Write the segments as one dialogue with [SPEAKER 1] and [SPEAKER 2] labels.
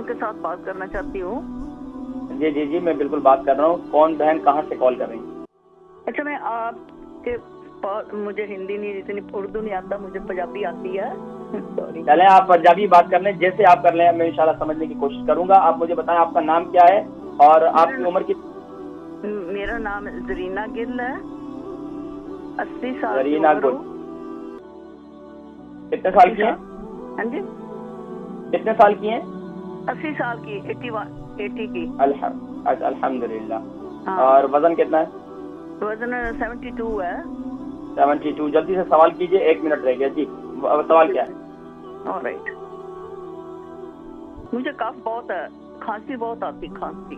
[SPEAKER 1] के साथ बात करना चाहती हूँ।
[SPEAKER 2] जी जी जी, मैं बिल्कुल बात कर रहा हूँ। कौन बहन कहाँ से कॉल कर रही हैं?
[SPEAKER 1] अच्छा, मैं आपके पास, मुझे हिंदी नहीं, इतनी उर्दू नहीं आता, मुझे पंजाबी आती है। सॉरी।
[SPEAKER 2] चलें, आप पंजाबी बात कर लें, जैसे आप कर लें, मैं इंशाल्लाह समझने की कोशिश करूंगा। आप मुझे बताएं आपका नाम क्या है और आपकी उम्र कितनी?
[SPEAKER 1] मेरा नाम जरीना गिल है, 80 साल की
[SPEAKER 2] जरीना
[SPEAKER 1] उम्र
[SPEAKER 2] गुल।
[SPEAKER 1] हूँ।
[SPEAKER 2] कितने साल की हैं?
[SPEAKER 1] हाँ जी,
[SPEAKER 2] कितने साल की हैं?
[SPEAKER 1] 80 साल की, 80 की।
[SPEAKER 2] अल्हम्दुलिल्लाह।
[SPEAKER 1] हाँ।
[SPEAKER 2] और वजन कितना है?
[SPEAKER 1] वजन 72 है।
[SPEAKER 2] 72। जल्दी से सवाल कीजिए, 1 मिनट रह गया जी। सवाल क्या है?
[SPEAKER 1] ऑलराइट। मुझे कफ बहुत है, खांसी बहुत आती, खांसी।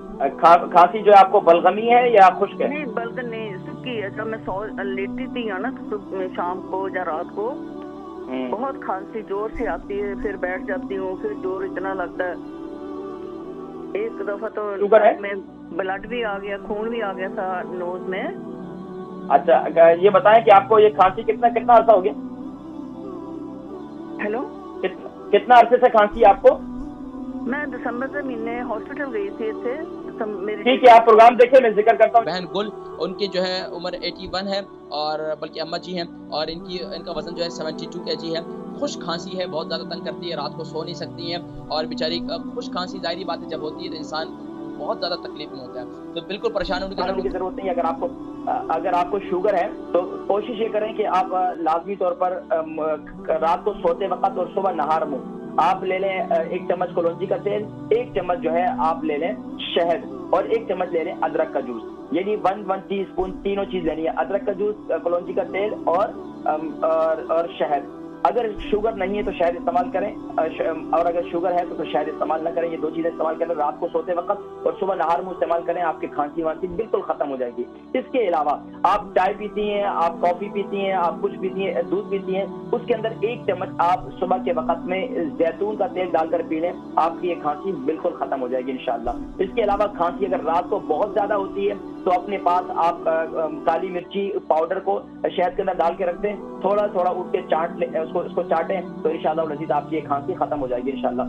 [SPEAKER 2] खांसी जो है आपको बलगमी है या खुश्क है?
[SPEAKER 1] नहीं, बल्कि नहीं, सूखी है। जब मैं सो लेटी थी ना, शाम को या रात को बहुत खांसी जोर से आती है, फिर बैठ जाती हूँ, फिर जोर इतना लगता है। एक दफा तो
[SPEAKER 2] शुगर है?
[SPEAKER 1] में ब्लड भी आ गया, खून भी आ गया था नोज में।
[SPEAKER 2] अच्छा, ये बताएं कि आपको ये खांसी कितना कितना अरसा हो गया?
[SPEAKER 1] हेलो,
[SPEAKER 2] कितना अरसे से खांसी है आपको?
[SPEAKER 1] मैं दिसंबर के महीने हॉस्पिटल गई थी।
[SPEAKER 2] ठीक है, आप प्रोग्राम देखिए, मैं जिक्र करता हूँ।
[SPEAKER 3] बहन गुल, उनकी जो है उम्र 81 है, और बल्कि अम्मा जी हैं, और इनका वजन जो है 72 kg है। खुश खांसी है, बहुत ज़्यादा तंग करती है, रात को सो नहीं सकती हैं, और बेचारी खुश खांसी ज़ाहिरी बात है, जब होती है तो इंसान बहुत ज़्यादा तकलीफ में होता है, तो बिल्कुल परेशान होने की
[SPEAKER 2] जरूरत नहीं है। अगर आपको शुगर है तो कोशिश ये करें कि आप लाजमी तौर पर रात को सोते वक्त और सुबह नहार मुंह आप ले लें 1 चम्मच कलौंजी का तेल, 1 चम्मच जो है आप ले लें शहद, और 1 चम्मच ले लें अदरक का जूस। यानी 1 टीस्पून तीनों चीज लेनी है, अदरक का जूस, कलौंजी का तेल और शहद। अगर शुगर नहीं है तो शहद इस्तेमाल करें, और अगर शुगर है तो शहद इस्तेमाल ना करें। ये 2 चीजें इस्तेमाल करें रात को सोते वक्त, और सुबह नहार मुंह इस्तेमाल करें, आपकी खांसी वांसी बिल्कुल खत्म हो जाएगी। इसके अलावा आप चाय पीती हैं, आप कॉफी पीती हैं, आप कुछ पीती हैं, दूध पीती हैं, उसके अंदर 1 चम्मच आप सुबह के वक्त में जैतून का तेल डालकर पी लें, आपकी ये खांसी बिल्कुल खत्म हो जाएगी इंशाल्लाह। इसके अलावा खांसी अगर रात को बहुत ज्यादा होती है तो अपने पास आप काली मिर्ची पाउडर को शहद के अंदर डाल के रख दें, थोड़ा थोड़ा उठ के उसको चाटें, तो इंशाल्लाह आपकी ये खांसी खत्म हो जाएगी इंशाल्लाह।